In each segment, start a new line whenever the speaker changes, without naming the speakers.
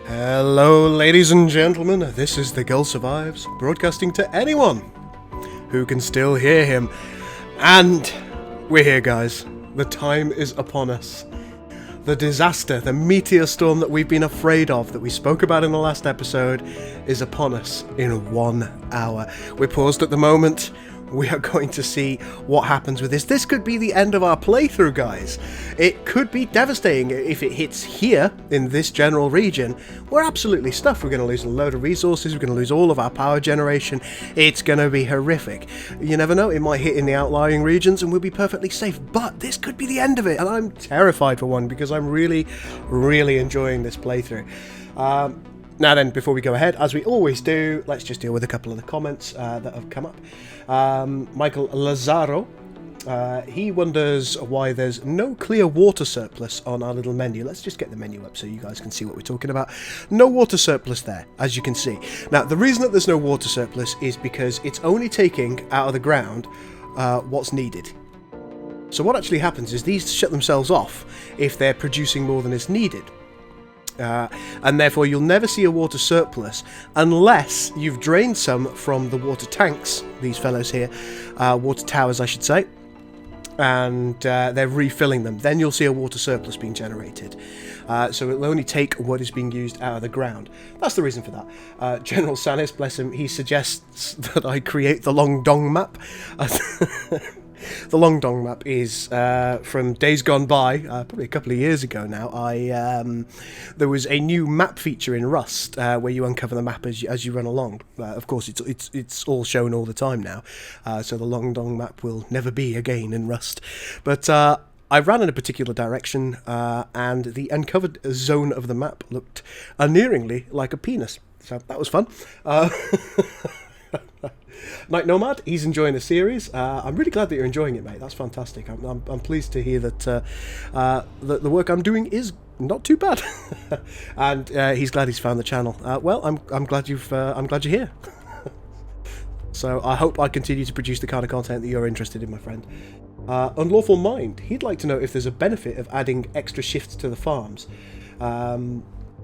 Hello, ladies and gentlemen. This is the Gul Survives, broadcasting to anyone who can still hear him. And we're here, guys. The time is upon us. The disaster, the meteor storm that we've been afraid of, that we spoke about in the last episode, is upon us in 1 hour. We're paused at the moment. We are going to see what happens with this. This could be the end of our playthrough, guys. It could be devastating if it hits here in this general region. We're absolutely stuffed. We're going to lose a load of resources. We're going to lose all of our power generation. It's going to be horrific. You never know. It might hit in the outlying regions and we'll be perfectly safe. But this could be the end of it. And I'm terrified for one because I'm really, really enjoying this playthrough. Now then, before we go ahead, as we always do, let's just deal with a couple of the comments that have come up. Michael Lazaro, he wonders why there's no clear water surplus on our little menu. Let's just get the menu up so you guys can see what we're talking about. No water surplus there, as you can see. Now, the reason that there's no water surplus is because it's only taking out of the ground what's needed. So what actually happens is these shut themselves off if they're producing more than is needed. And therefore you'll never see a water surplus unless you've drained some from the water tanks, these fellows here, water towers I should say, and they're refilling them. Then you'll see a water surplus being generated. So it'll only take what is being used out of the ground. That's the reason for that. General Sanis, bless him, he suggests that I create the Long Dong map. The Long Dong map is from days gone by, probably a couple of years ago now. There was a new map feature in Rust where you uncover the map as you run along. Of course, it's all shown all the time now, so the Long Dong map will never be again in Rust. But I ran in a particular direction, and the uncovered zone of the map looked unerringly like a penis. So that was fun. Night Nomad, he's enjoying the series. I'm really glad that you're enjoying it, mate. That's fantastic. I'm pleased to hear that the work I'm doing is not too bad, and he's glad he's found the channel. Well, I'm glad you're here. So I hope I continue to produce the kind of content that you're interested in, my friend. Unlawful Mind, he'd like to know if there's a benefit of adding extra shifts to the farms.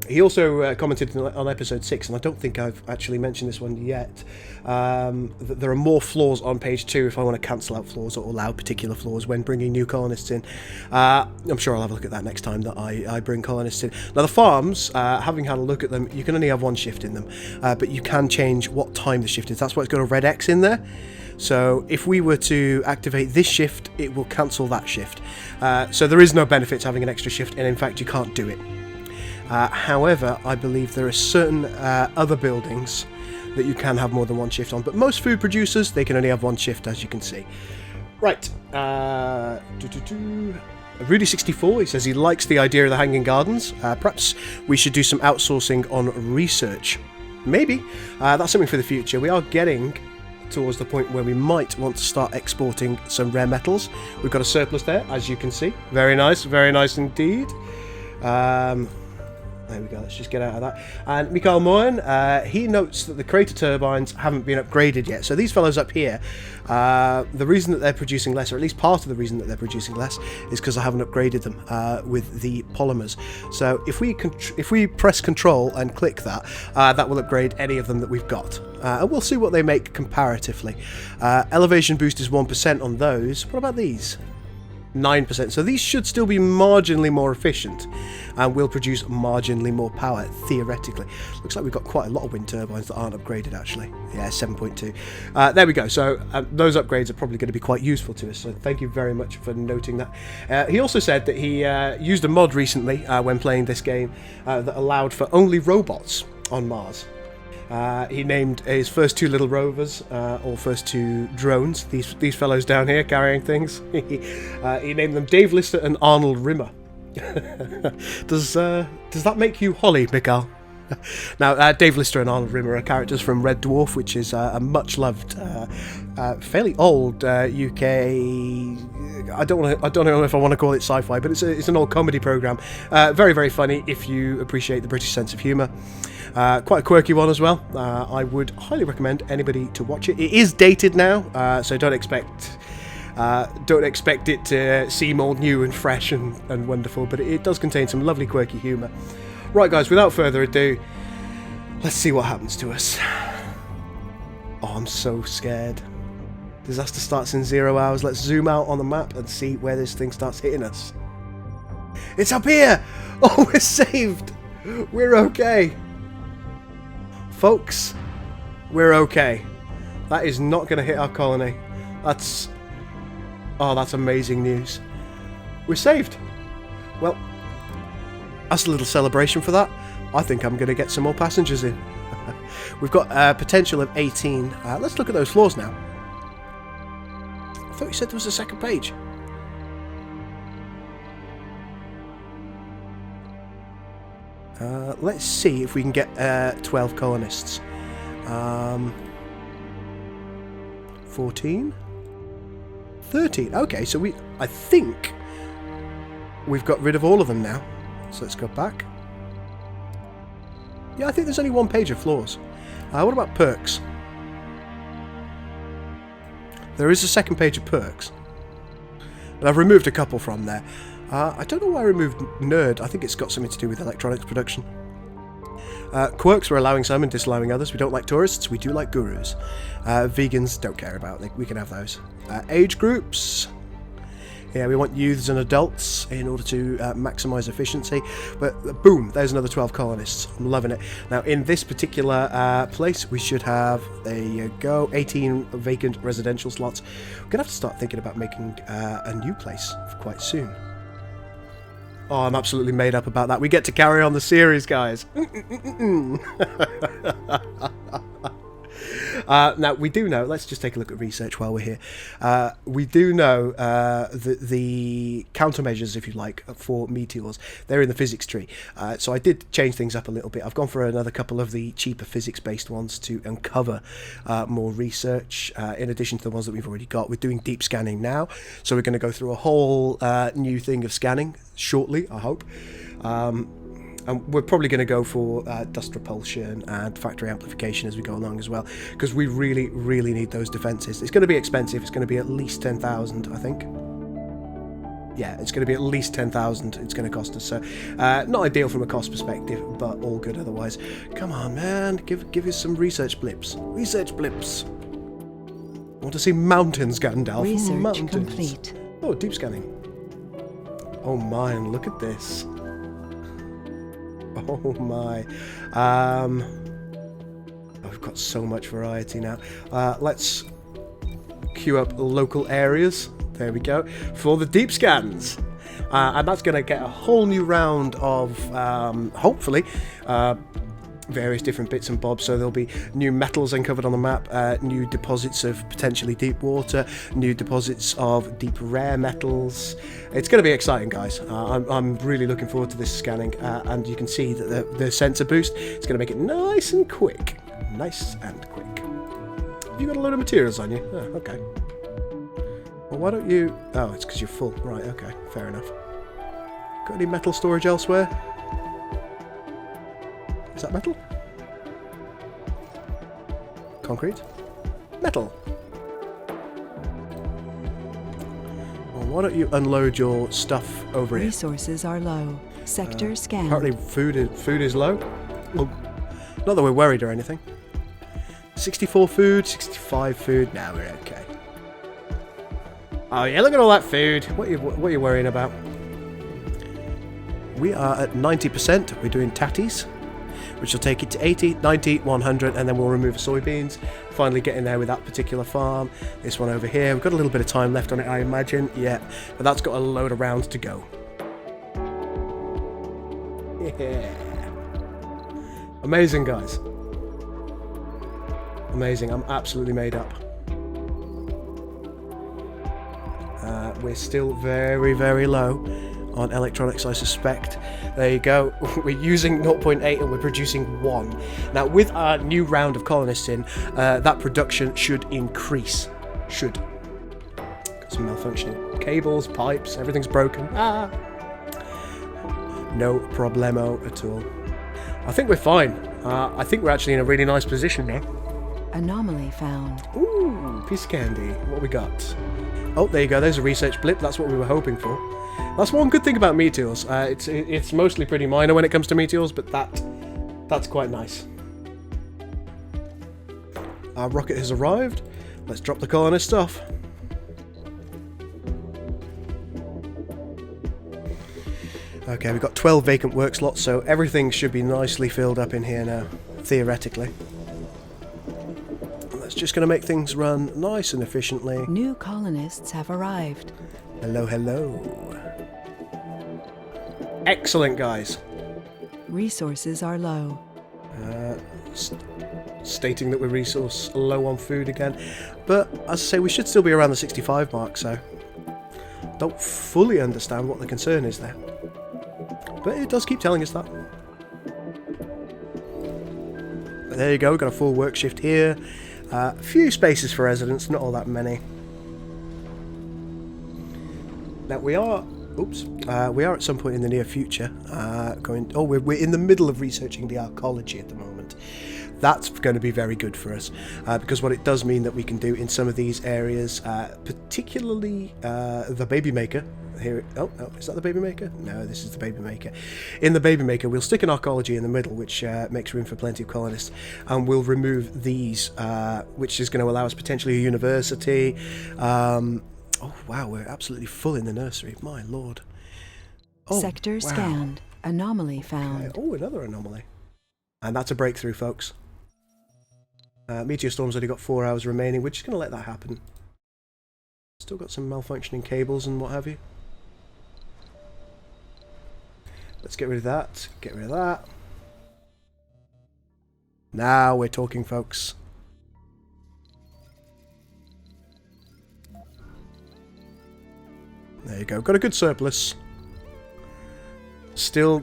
He also commented on episode 6, and I don't think I've actually mentioned this one yet, that there are more floors on page 2 if I want to cancel out floors or allow particular floors when bringing new colonists in. I'm sure I'll have a look at that next time that I bring colonists in. Now the farms, having had a look at them, you can only have one shift in them, but you can change what time the shift is. That's why it's got a red X in there. So if we were to activate this shift, it will cancel that shift. So there is no benefit to having an extra shift, and in fact you can't do it. However, I believe there are certain other buildings that you can have more than one shift on, but most food producers, they can only have one shift, as you can see. Right. Rudy64, he says he likes the idea of the hanging gardens. Perhaps we should do some outsourcing on research. Maybe. That's something for the future. We are getting towards the point where we might want to start exporting some rare metals. We've got a surplus there, as you can see. Very nice indeed. There we go, let's just get out of that. And Mikael Moen, he notes that the crater turbines haven't been upgraded yet. So these fellows up here, the reason that they're producing less, or at least part of the reason that they're producing less, is because I haven't upgraded them with the polymers. So if we press Control and click that, that will upgrade any of them that we've got. And we'll see what they make comparatively. Elevation boost is 1% on those. What about these? 9%. So these should still be marginally more efficient and will produce marginally more power, theoretically. Looks like we've got quite a lot of wind turbines that aren't upgraded, actually. Yeah, 7.2. There we go. So those upgrades are probably going to be quite useful to us. So thank you very much for noting that. He also said that he used a mod recently when playing this game that allowed for only robots on Mars. He named his first 2 little rovers, or first 2 drones, these fellows down here carrying things. He named them Dave Lister and Arnold Rimmer. Does that make you Holly, Mikael? Now, Dave Lister and Arnold Rimmer are characters from Red Dwarf, which is a much-loved, fairly old UK. I don't know if I want to call it sci-fi, but it's an old comedy program. Very, very funny if you appreciate the British sense of humour. Quite a quirky one as well. I would highly recommend anybody to watch it. It is dated now, so don't expect it to seem all new and fresh and wonderful, but it does contain some lovely quirky humour. Right, guys, without further ado, let's see what happens to us. Oh, I'm so scared. Disaster starts in 0 hours. Let's zoom out on the map and see where this thing starts hitting us. It's up here! Oh, we're saved! We're okay. Folks, we're okay. That is not going to hit our colony. That's... Oh, that's amazing news. We're saved. Well, that's a little celebration for that. I think I'm going to get some more passengers in. We've got a potential of 18. Let's look at those floors now. I thought you said there was a second page. Let's see if we can get 12 colonists. 14? 13. Okay, so I think we've got rid of all of them now. So let's go back. Yeah, I think there's only one page of floors. What about perks? There is a second page of perks. But I've removed a couple from there. I don't know why I removed Nerd. I think it's got something to do with electronics production. Quirks, we're allowing some and disallowing others. We don't like tourists, we do like gurus. Vegans, don't care about. We can have those. Age groups. Yeah, we want youths and adults in order to maximise efficiency. But boom, there's another 12 colonists. I'm loving it. Now, in this particular place, we should have, there you go, 18 vacant residential slots. We're going to have to start thinking about making a new place quite soon. Oh, I'm absolutely made up about that. We get to carry on the series, guys. Now, we do know, let's just take a look at research while we're here. We do know the countermeasures, if you like, for meteors. They're in the physics tree. So I did change things up a little bit. I've gone for another couple of the cheaper physics-based ones to uncover more research, in addition to the ones that we've already got. We're doing deep scanning now, so we're going to go through a whole new thing of scanning shortly, I hope. And we're probably going to go for dust repulsion and factory amplification as we go along as well, because we really, really need those defences. It's going to be expensive. It's going to be at least 10,000, I think. Yeah, it's going to be at least 10,000 it's going to cost us. So, not ideal from a cost perspective, but all good otherwise. Come on, man. Give us some research blips. Research blips. I want to see mountains, Gandalf.
Research
mountains.
complete.
Oh, deep scanning. Oh, man, look at this. Oh my. I've got so much variety now. Let's queue up local areas. There we go. For the deep scans. And that's going to get a whole new round of, hopefully, various different bits and bobs. So there'll be new metals uncovered on the map, new deposits of potentially deep water, new deposits of deep rare metals. It's going to be exciting, guys. I'm really looking forward to this scanning, and you can see that the sensor boost is going to make it nice and quick. Nice and quick. Have you got a load of materials on you? Oh, okay. Well, why don't you... Oh, it's because you're full. Right, okay. Fair enough. Got any metal storage elsewhere? Is that metal? Concrete? Metal. Well, why don't you unload your stuff over here?
Resources are low. Sector scan.
Apparently food is low. Well, not that we're worried or anything. 64 food, 65 food. Now we're okay. Oh yeah, look at all that food. What are you worrying about? We are at 90%. We're doing tatties, which will take it to 80, 90, 100, and then we'll remove soybeans. Finally getting there with that particular farm. This one over here, we've got a little bit of time left on it, I imagine. Yeah, but that's got a load of rounds to go. Yeah. Amazing, guys. Amazing. I'm absolutely made up. We're still very, very low on electronics, I suspect. There you go. We're using 0.8 and we're producing 1. Now, with our new round of colonists in, that production should increase. Should. Got some malfunctioning cables, pipes, everything's broken. Ah. No problemo at all. I think we're fine. I think we're actually in a really nice position now.
Anomaly found.
Ooh, piece of candy. What we got? Oh, there you go. There's a research blip. That's what we were hoping for. That's one good thing about meteors. It's mostly pretty minor when it comes to meteors, but that's quite nice. Our rocket has arrived. Let's drop the colonist off. Okay, we've got 12 vacant work slots, so everything should be nicely filled up in here now, theoretically. That's just going to make things run nice and efficiently.
New colonists have arrived.
Hello, hello. Excellent, guys.
Resources are low.
Stating that we're resource low on food again. But, as I say, we should still be around the 65 mark, so... Don't fully understand what the concern is there. But it does keep telling us that. But there you go, we've got a full work shift here. A few spaces for residents, not all that many. Now we are... Oops. We are at some point in the near future going... Oh, we're in the middle of researching the archaeology at the moment. That's going to be very good for us, because what it does mean that we can do in some of these areas, particularly the Baby Maker. Here, oh, is that the Baby Maker? No, this is the Baby Maker. In the Baby Maker, we'll stick an archaeology in the middle, which makes room for plenty of colonists, and we'll remove these, which is going to allow us potentially a university. Oh, wow, we're absolutely full in the nursery. My lord. Oh,
Sector
wow.
scanned. Anomaly found.
Okay. Oh, another anomaly. And that's a breakthrough, folks. Meteor Storm's only got 4 hours remaining. We're just going to let that happen. Still got some malfunctioning cables and what have you. Let's get rid of that. Get rid of that. Now we're talking, folks. There you go. Got a good surplus. Still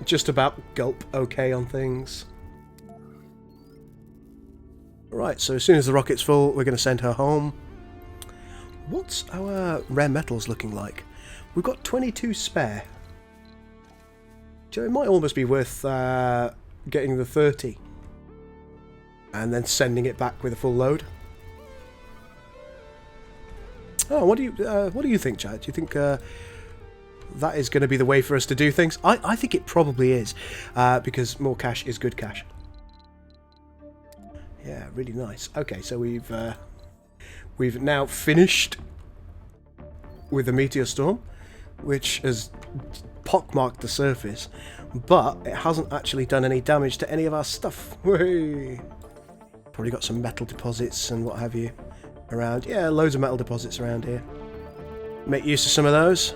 just about gulp okay on things. Right, so as soon as the rocket's full, we're going to send her home. What's our rare metals looking like? We've got 22 spare. So it might almost be worth getting the 30. And then sending it back with a full load. Oh, what do you think, Chad? Do you think that is going to be the way for us to do things? I think it probably is, because more cash is good cash. Yeah, really nice. Okay, so we've now finished with the meteor storm, which has pockmarked the surface, but it hasn't actually done any damage to any of our stuff. Whee! Probably got some metal deposits and what have you around. Yeah, loads of metal deposits around here. Make use of some of those.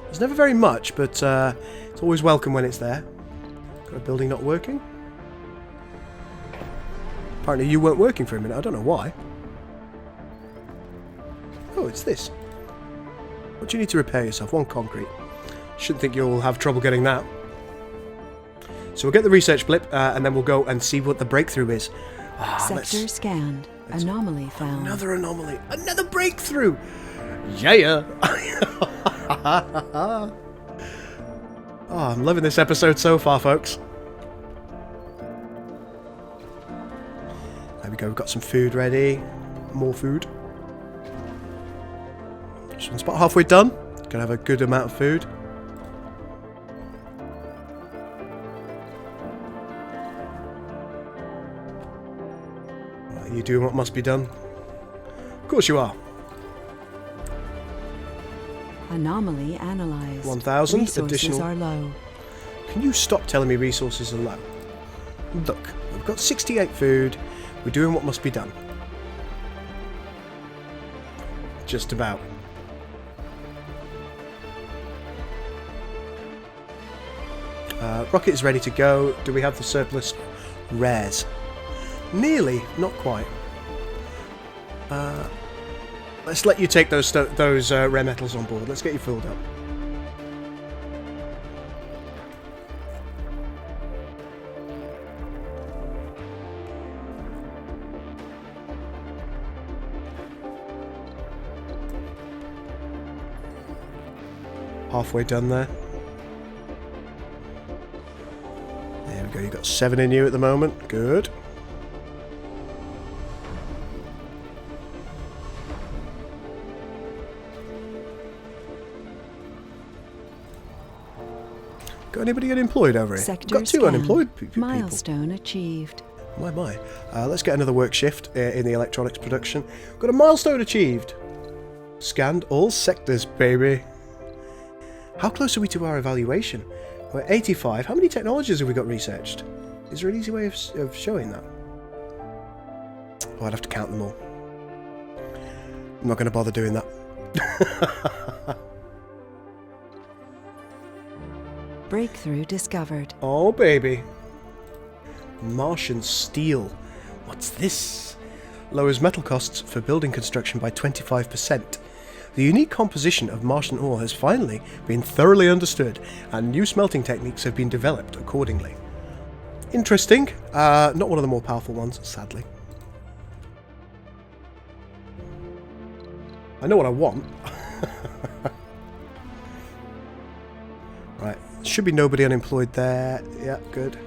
There's never very much, but it's always welcome when it's there. Got a building not working. Apparently you weren't working for a minute. I don't know why. Oh, it's this. What do you need to repair yourself? 1 concrete. Shouldn't think you'll have trouble getting that. So we'll get the research blip, and then we'll go and see what the breakthrough is.
Sector scanned. Anomaly found.
Another anomaly. Another breakthrough! Yeah! Oh, I'm loving this episode so far, folks. There we go, we've got some food ready. More food. This one's about halfway done. Gonna have a good amount of food. Are you doing what must be done? Of course you are.
Anomaly analyzed.
1,000
Resources
additional.
are low.
Can you stop telling me resources are low? Look, we've got 68 food. We're doing what must be done. Just about. Rocket is ready to go. Do we have the surplus rares? Nearly, not quite. Let's let you take those rare metals on board. Let's get you filled up. Halfway done there. There we go, you've got 7 in you at the moment. Good. Got anybody unemployed over here?
Sector
Got two
scanned.
unemployed people.
Milestone achieved.
My. Let's get another work shift in the electronics production. Got a milestone achieved. Scanned all sectors, baby. How close are we to our evaluation? We're 85. How many technologies have we got researched? Is there an easy way of showing that? Oh, I'd have to count them all. I'm not going to bother doing that.
Breakthrough discovered.
Oh, baby. Martian steel. What's this? Lowers metal costs for building construction by 25%. The unique composition of Martian ore has finally been thoroughly understood, and new smelting techniques have been developed accordingly. Interesting. Not one of the more powerful ones, sadly. I know what I want. Right. Should be nobody unemployed there. Yeah, good.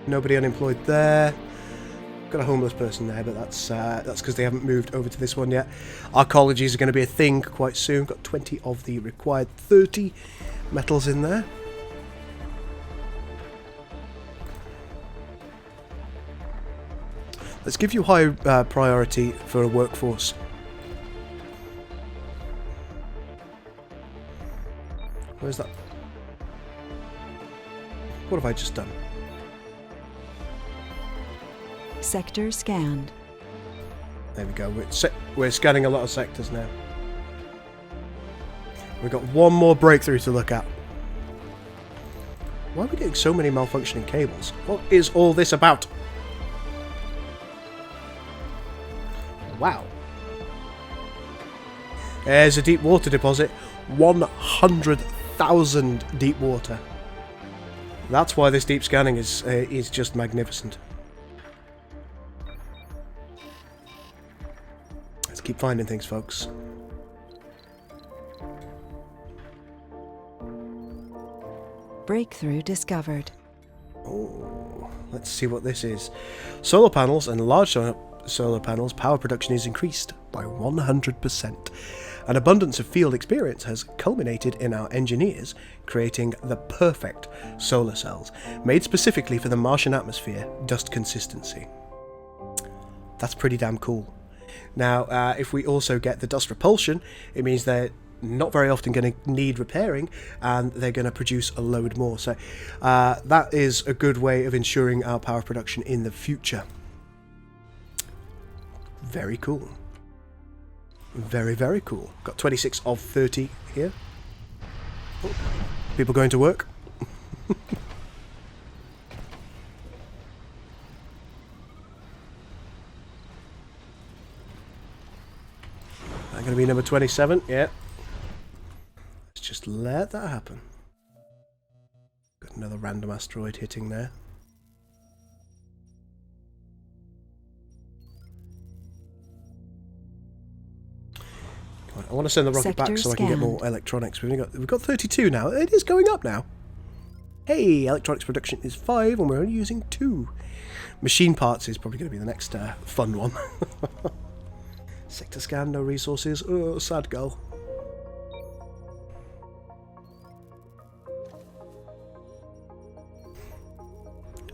Nobody unemployed there. Got a homeless person there, but that's because they haven't moved over to this one yet. Our colleges are going to be a thing quite soon. Got 20 of the required 30 metals in there. Let's give you high priority for a workforce. Where's that? What have I just done?
Sector scanned.
There we go. We're scanning a lot of sectors now. We've got one more breakthrough to look at. Why are we getting so many malfunctioning cables? What is all this about? Wow. There's a deep water deposit. 100,000 deep water. That's why this deep scanning is just magnificent. Let's keep finding things, folks.
Breakthrough discovered.
Oh, let's see what this is. Solar panels and large solar panels power production is increased by 100%. An abundance of field experience has culminated in our engineers creating the perfect solar cells, made specifically for the Martian atmosphere dust consistency. That's pretty damn cool. Now, if we also get the dust repulsion, it means they're not very often going to need repairing, and they're going to produce a load more. So that is a good way of ensuring our power production in the future. Very cool. Very, very cool. Got 26 of 30 here. Oh, people going to work. That going to be number 27? Yeah. Let's just let that happen. Got another random asteroid hitting there. I want to send the rocket
Sector
back so I can get
scanned.
more electronics. We've got 32 now. It is going up now. Hey, electronics production is 5 and we're only using 2. Machine parts is probably going to be the next fun one. Sector scan, no resources. Oh, sad girl.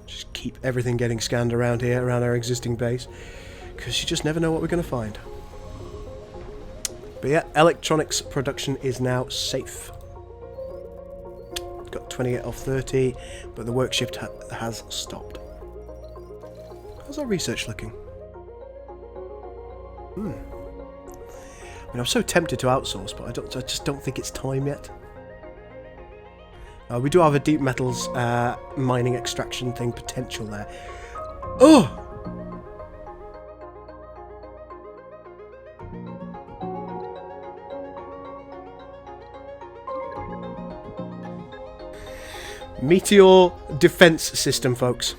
Just keep everything getting scanned around here, around our existing base, because you just never know what we're going to find. But yeah, electronics production is now safe. Got 28 of 30, but the work shift has stopped. How's our research looking? I mean, I'm so tempted to outsource, but I just don't think it's time yet. We do have a deep metals mining extraction thing potential there. Oh! Meteor defense system, folks.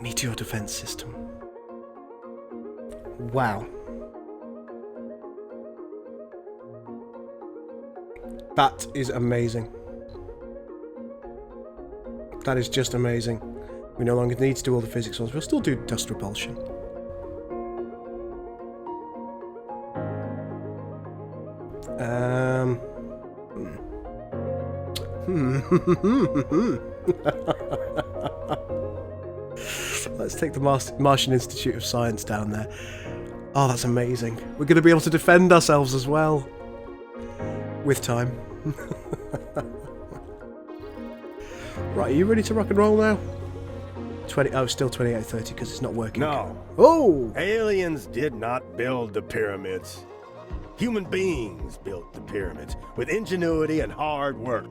Meteor defense system. Wow. That is amazing. That is just amazing. We no longer need to do all the physics ones. We'll still do dust repulsion. Let's take the Martian Institute of Science down there. Oh, that's amazing. We're going to be able to defend ourselves as well. With time. Right, are you ready to rock and roll now? 20. Oh, still 28:30 because it's not working.
No.
Oh!
Aliens did not build the pyramids. Human beings built the pyramids with ingenuity and hard work.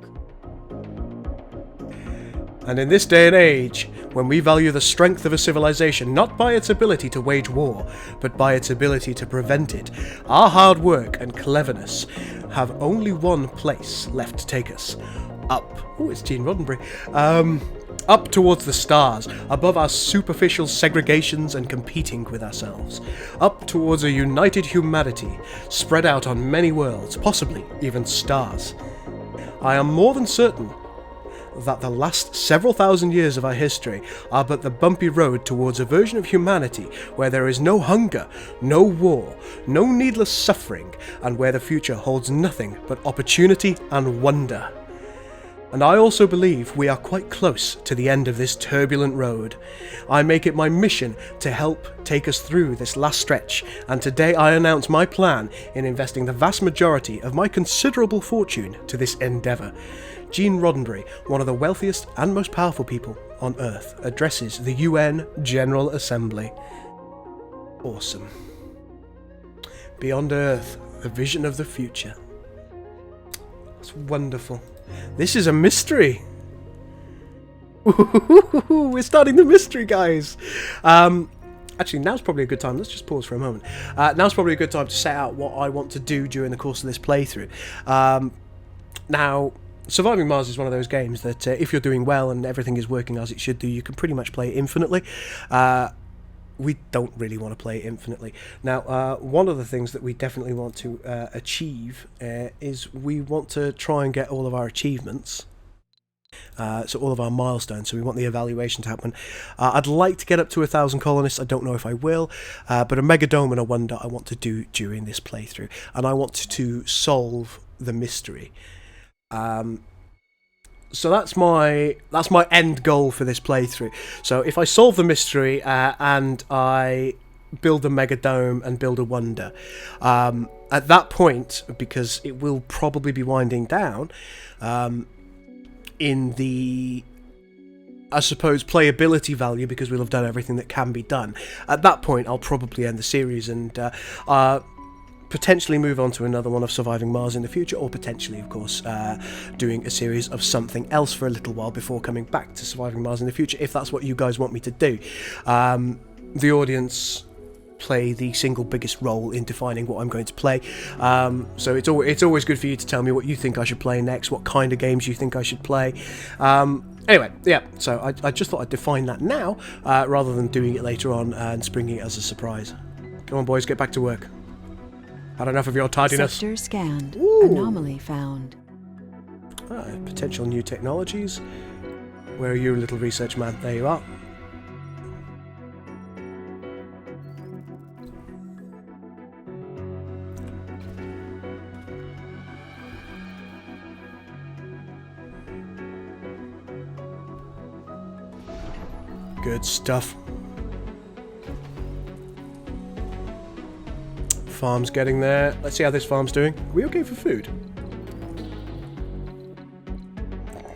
And in this day and age, when we value the strength of a civilization not by its ability to wage war, but by its ability to prevent it, our hard work and cleverness have only one place left to take us. Up. Oh, it's Gene Roddenberry. Up towards the stars, above our superficial segregations and competing with ourselves. Up towards a united humanity, spread out on many worlds, possibly even stars. I am more than certain that the last several thousand years of our history are but the bumpy road towards a version of humanity where there is no hunger, no war, no needless suffering, and where the future holds nothing but opportunity and wonder. And I also believe we are quite close to the end of this turbulent road. I make it my mission to help take us through this last stretch, and today I announce my plan in investing the vast majority of my considerable fortune to this endeavour. Gene Roddenberry, one of the wealthiest and most powerful people on Earth, addresses the UN General Assembly. Awesome. Beyond Earth, the vision of the future. That's wonderful. This is a mystery. Ooh, we're starting the mystery, guys. Actually, now's probably a good time. Let's just pause for a moment. Now's probably a good time to set out what I want to do during the course of this playthrough. Now, Surviving Mars is one of those games that if you're doing well and everything is working as it should do, you can pretty much play it infinitely. We don't really want to play it infinitely. Now, one of the things that we definitely want to achieve is we want to try and get all of our achievements. So all of our milestones, so we want the evaluation to happen. I'd like to get up to 1,000 colonists. I don't know if I will, but a megadome and a wonder I want to do during this playthrough, and I want to solve the mystery. So that's my end goal for this playthrough. So if I solve the mystery and I build a megadome and build a wonder, at that point, because it will probably be winding down, in the, I suppose, playability value, because we'll have done everything that can be done. At that point, I'll probably end the series and potentially move on to another one of Surviving Mars in the future, or potentially, of course, doing a series of something else for a little while before coming back to Surviving Mars in the future, if that's what you guys want me to do. The audience play the single biggest role in defining what I'm going to play, so it's always good for you to tell me what you think I should play next, what kind of games you think I should play. Anyway, yeah, so I just thought I'd define that now, rather than doing it later on and springing it as a surprise. Come on, boys, get back to work. Had enough of your tardiness.
Sector scanned.
Ooh.
Anomaly found.
Potential new technologies. Where are you, little research man? There you are. Good stuff. Farm's getting there. Let's see how this farm's doing. Are we okay for food?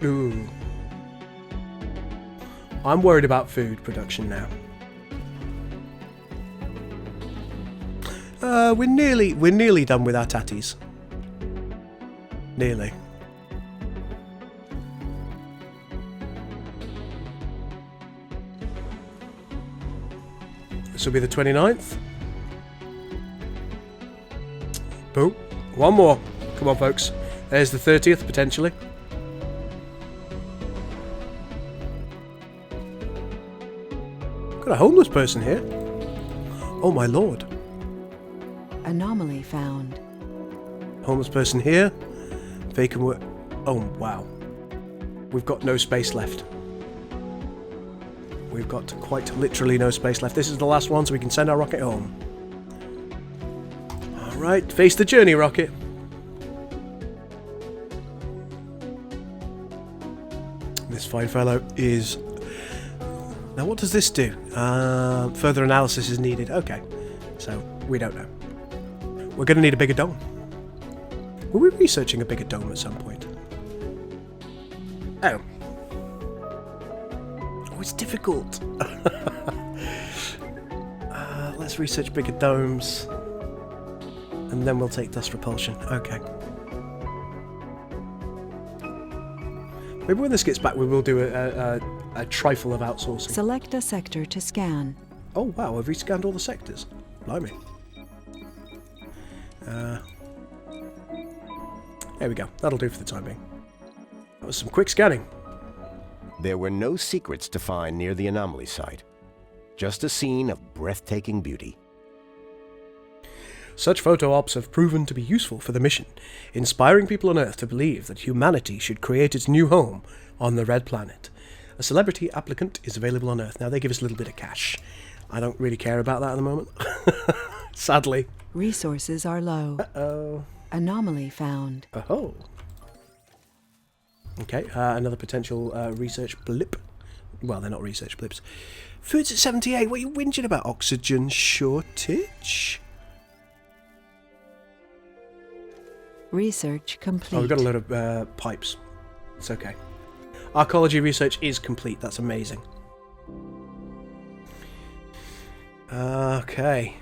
Ooh. I'm worried about food production now. We're nearly done with our tatties. Nearly. This will be the 29th. Boom. One more. Come on, folks. There's the 30th, potentially. Got a homeless person here. Oh, my lord.
Anomaly found.
Homeless person here. Vacant work. Oh, wow. We've got no space left. We've got quite literally no space left. This is the last one, so we can send our rocket home. Alright, face the journey, rocket. Fine fellow is... Now what does this do? Further analysis is needed. Okay, so we don't know. We're going to need a bigger dome. Were we researching a bigger dome at some point? Oh. Oh, it's difficult. Let's research bigger domes. And then we'll take dust repulsion. Okay. Maybe when this gets back, we will do a trifle of outsourcing.
Select a sector to scan.
Oh wow, have we scanned all the sectors? Blimey. There we go. That'll do for the time being. That was some quick scanning.
There were no secrets to find near the anomaly site. Just a scene of breathtaking beauty.
Such photo ops have proven to be useful for the mission, inspiring people on Earth to believe that humanity should create its new home on the Red Planet. A celebrity applicant is available on Earth. Now, they give us a little bit of cash. I don't really care about that at the moment. Sadly.
Resources are low.
Uh-oh.
Anomaly found.
Oh. Okay, another potential research blip. Well, they're not research blips. Food's at 78. What are you whinging about? Oxygen shortage?
Research complete.
Oh, we've got a load of pipes. It's okay. Archaeology research is complete. That's amazing. Okay.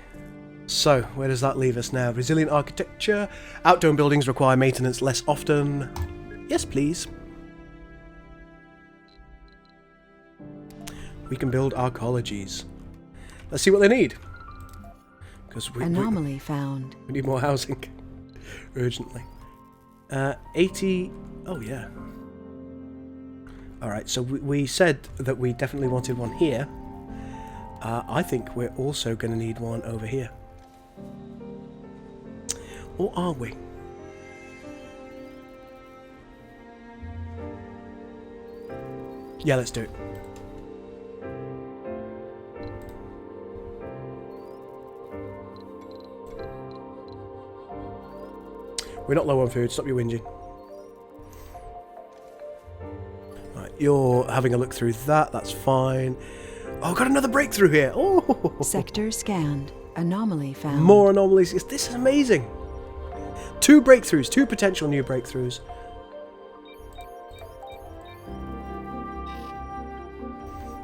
So, where does that leave us now? Resilient architecture. Outdoor buildings require maintenance less often. Yes, please. We can build archaeologies. Let's see what they need. Because
Anomaly found.
We need more housing. Urgently. 80... Oh, yeah. Alright, so we said that we definitely wanted one here. I think we're also going to need one over here. Or are we? Yeah, let's do it. We're not low on food, stop your whinging. Right, you're having a look through that, that's fine. Oh, got another breakthrough here! Oh!
Sector scanned. Anomaly found.
More anomalies. This is amazing! 2 breakthroughs, 2 potential new breakthroughs.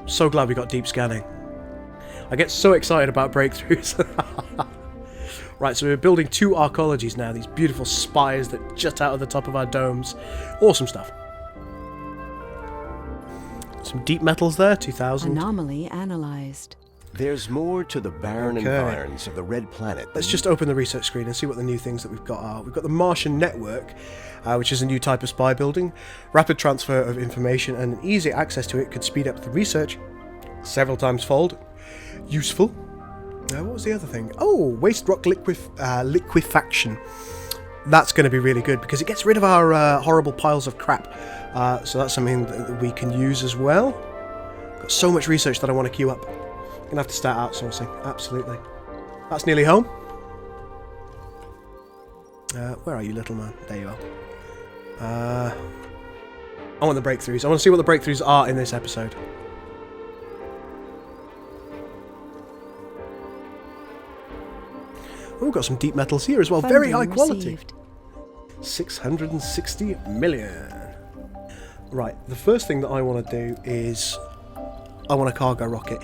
So glad we got deep scanning. I get so excited about breakthroughs. Right, so we're building 2 archaeologies now, these beautiful spires that jut out of the top of our domes. Awesome stuff. Some deep metals there, 2,000.
Anomaly analyzed.
There's more to the barren environs of the Red Planet.
Let's just open the research screen and see what the new things that we've got are. We've got the Martian Network, which is a new type of spy building. Rapid transfer of information and easy access to it could speed up the research several times fold. Useful. What was the other thing? Oh, waste rock liquefaction. That's going to be really good because it gets rid of our horrible piles of crap. So that's something that we can use as well. Got so much research that I want to queue up. Going to have to start outsourcing. Absolutely. That's nearly home. Where are you, little man? There you are. I want the breakthroughs. I want to see what the breakthroughs are in this episode. Oh, we've got some deep metals here as well. Very high quality.
Received.
660 million. Right, the first thing that I want to do is I want a cargo rocket.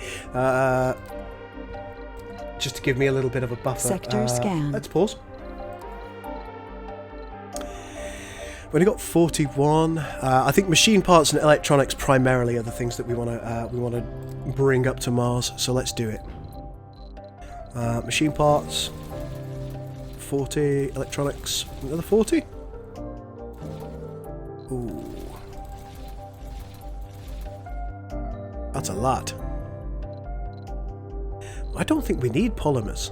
Just to give me a little bit of a buffer.
Sector scan.
Let's pause. We've only got 41. I think machine parts and electronics primarily are the things that we want to bring up to Mars. So let's do it. Machine parts. 40 electronics. Another 40. Ooh. That's a lot. I don't think we need polymers.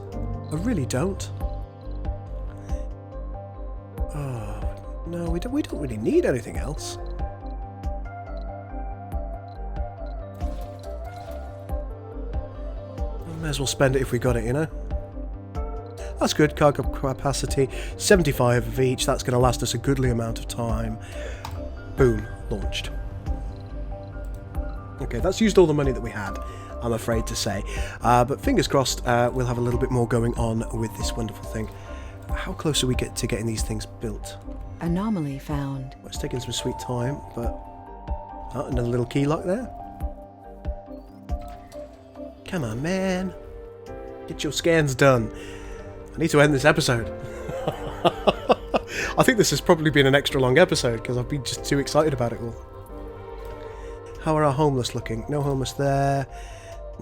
I really don't. Oh, no, we don't really need anything else. May as well spend it if we got it, you know? That's good. Cargo capacity, 75 of each. That's going to last us a goodly amount of time. Boom. Launched. Okay, that's used all the money that we had, I'm afraid to say. But fingers crossed, we'll have a little bit more going on with this wonderful thing. How close are we to getting these things built?
Anomaly found.
Well, it's taking some sweet time, but... Oh, another little key lock there. Come on, man. Get your scans done. I need to end this episode. I think this has probably been an extra long episode because I've been just too excited about it all. How are our homeless looking? No homeless there.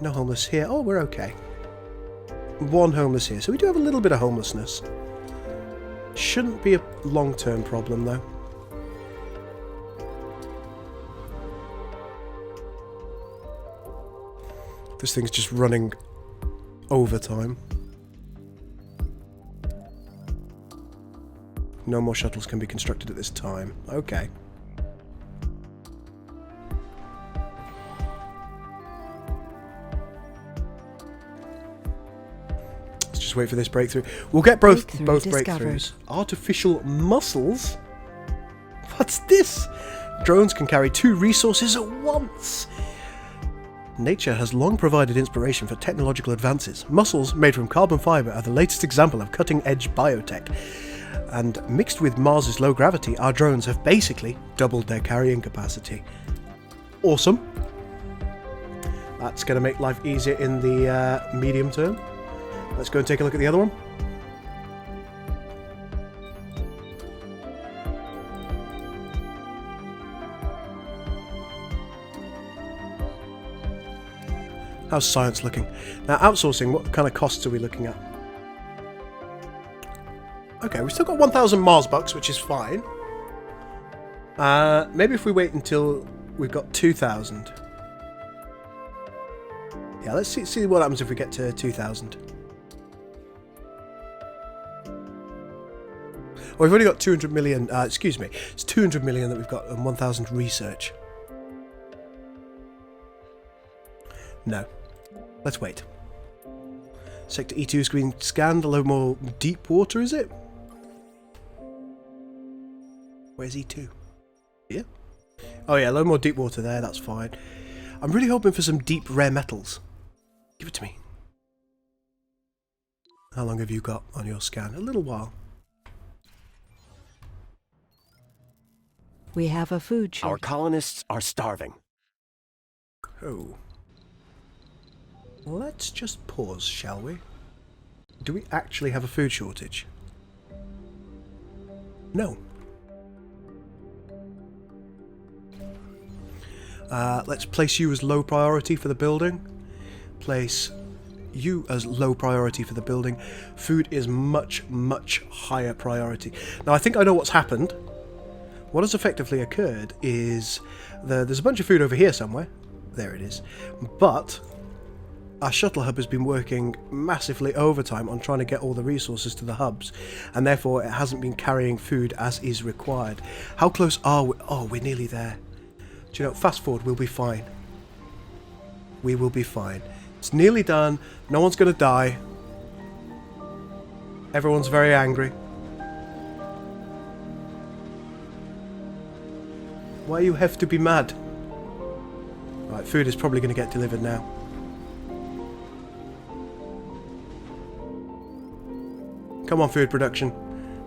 No homeless here. Oh, we're okay. One homeless here. So we do have a little bit of homelessness. Shouldn't be a long-term problem, though. This thing's just running overtime. No more shuttles can be constructed at this time. Okay. Let's just wait for this breakthrough. We'll get both breakthroughs. Artificial muscles? What's this? Drones can carry 2 resources at once. Nature has long provided inspiration for technological advances. Muscles made from carbon fibre are the latest example of cutting-edge biotech. And mixed with Mars's low gravity, our drones have basically doubled their carrying capacity. Awesome. That's going to make life easier in the medium term. Let's go and take a look at the other one. How's science looking? Now, outsourcing, what kind of costs are we looking at? Okay, we've still got 1,000 Mars bucks, which is fine. Maybe if we wait until we've got 2,000. Yeah, let's see what happens if we get to 2,000. Oh, we've only got 200 million, excuse me, it's 200 million that we've got and 1,000 research. No. Let's wait. Sector E2 is being scanned, a little more deep water, is it? Where's E2? Here? Oh yeah, a little more deep water there, that's fine. I'm really hoping for some deep rare metals. Give it to me. How long have you got on your scan? A little while.
We have a food
Our
shortage.
colonists are starving.
Oh. Let's just pause, shall we? Do we actually have a food shortage? No. Let's place you as low priority for the building. Place you as low priority for the building. Food is much, much higher priority. Now, I think I know what's happened. What has effectively occurred is there's a bunch of food over here somewhere. There it is. But our shuttle hub has been working massively overtime on trying to get all the resources to the hubs, and therefore it hasn't been carrying food as is required. How close are we? Oh, we're nearly there. Do you know, fast forward, we'll be fine. We will be fine. It's nearly done. No one's going to die. Everyone's very angry. Why you have to be mad? Right, food is probably going to get delivered now. Come on, food production.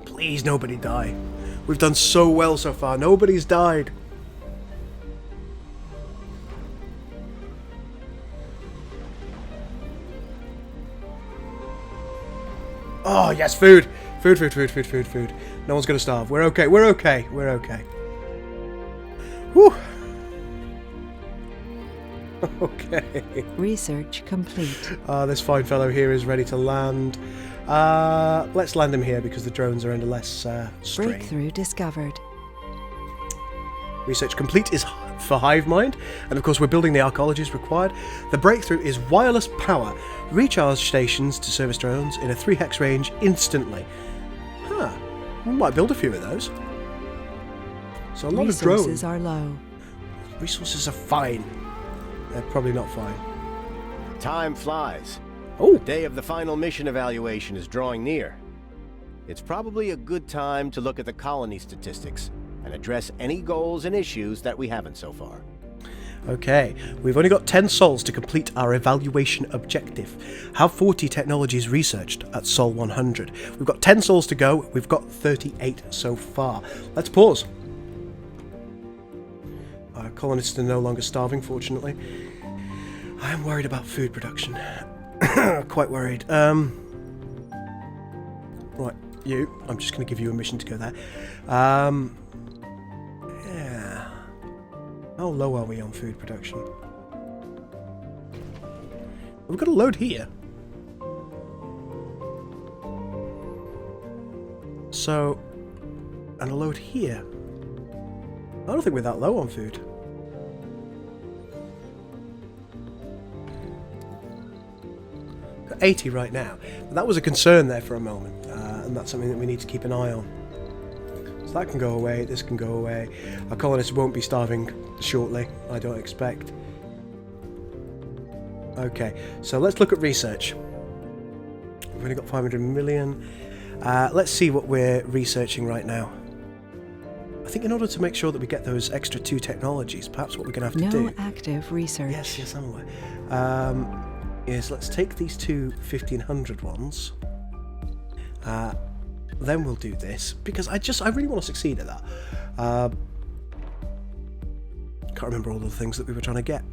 Please, nobody die. We've done so well so far. Nobody's died. Oh, yes, food. Food, food, food, food, food, food. No one's going to starve. We're okay. We're okay. We're okay. Whew. Okay.
Research complete.
This fine fellow here is ready to land. Let's land him here because the drones are under less strain.
Breakthrough discovered.
Research complete is for hive mind, and of course we're building the archaeologies required. The breakthrough is wireless power. Recharge stations to service drones in a 3 hex range instantly. Huh. We might build a few of those. So a lot of drones.
Resources are low.
Resources are fine. They're probably not fine.
Time flies.
Oh!
The day of the final mission evaluation is drawing near. It's probably a good time to look at the colony statistics and address any goals and issues that we haven't so far.
Okay, we've only got 10 sols to complete our evaluation objective. Have 40 technologies researched at sol 100. We've got 10 sols to go. We've got 38 so far. Let's pause. Our colonists are no longer starving, fortunately. I am worried about food production. Quite worried. Right, you. I'm just going to give you a mission to go there. Yeah. How low are we on food production? We've got a load here. So, and a load here. I don't think we're that low on food. Got 80 right now. But that was a concern there for a moment, and that's something that we need to keep an eye on. So that can go away, this can go away. Our colonists won't be starving shortly, I don't expect. Okay, so let's look at research. We've only got 500 million. Let's see what we're researching right now. I think in order to make sure that we get those extra 2 technologies, perhaps what we're going to have to do...
No active research.
Yes, I'm aware. Is let's take these 2 1500 ones. Then we'll do this, because I really want to succeed at that. Can't remember all the things that we were trying to get.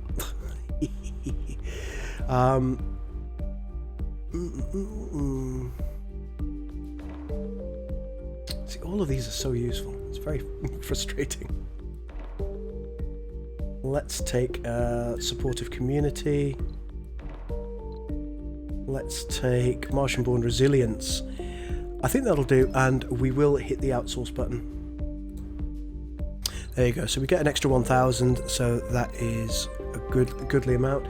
See, all of these are so useful. It's very frustrating. Let's take supportive community. Let's take Martian-born resilience. I think that'll do, and we will hit the outsource button. There you go. So we get an extra 1,000, so that is a goodly amount.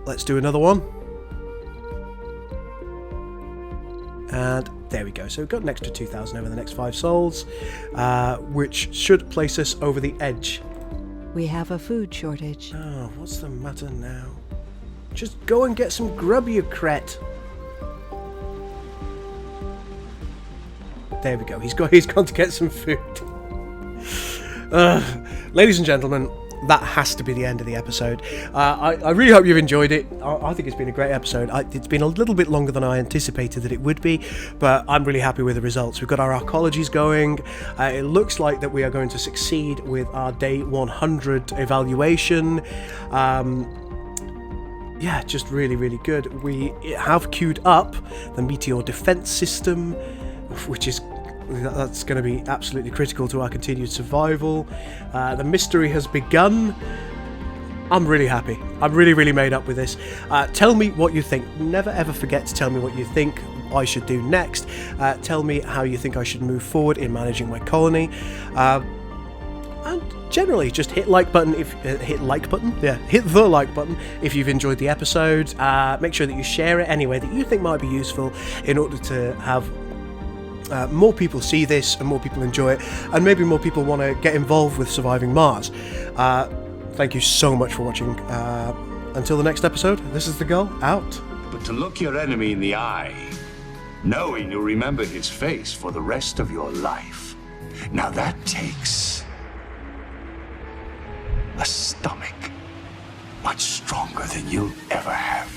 Let's do another one. And there we go. So we've got an extra 2,000 over the next 5 sols, which should place us over the edge.
We have a food shortage.
Oh, what's the matter now? Just go and get some grub, you cret. There we go. He's gone to get some food. Ladies and gentlemen, that has to be the end of the episode. I really hope you've enjoyed it. I think it's been a great episode. It's been a little bit longer than I anticipated that it would be, but I'm really happy with the results. We've got our arcologies going. It looks like that we are going to succeed with our day 100 evaluation. Yeah, just really, really good. We have queued up the meteor defense system, which is... that's going to be absolutely critical to our continued survival. The mystery has begun. I'm really happy. I'm really, really made up with this. Tell me what you think. Never ever forget to tell me what you think I should do next. Tell me how you think I should move forward in managing my colony. And generally, just hit like button if hit the like button if you've enjoyed the episode. Make sure that you share it any way that you think might be useful in order to have more people see this and more people enjoy it, and maybe more people want to get involved with surviving Mars. Thank you so much for watching. Until the next episode, this is the Gull, out.
But to look your enemy in the eye, knowing you'll remember his face for the rest of your life, now that takes a stomach much stronger than you'll ever have.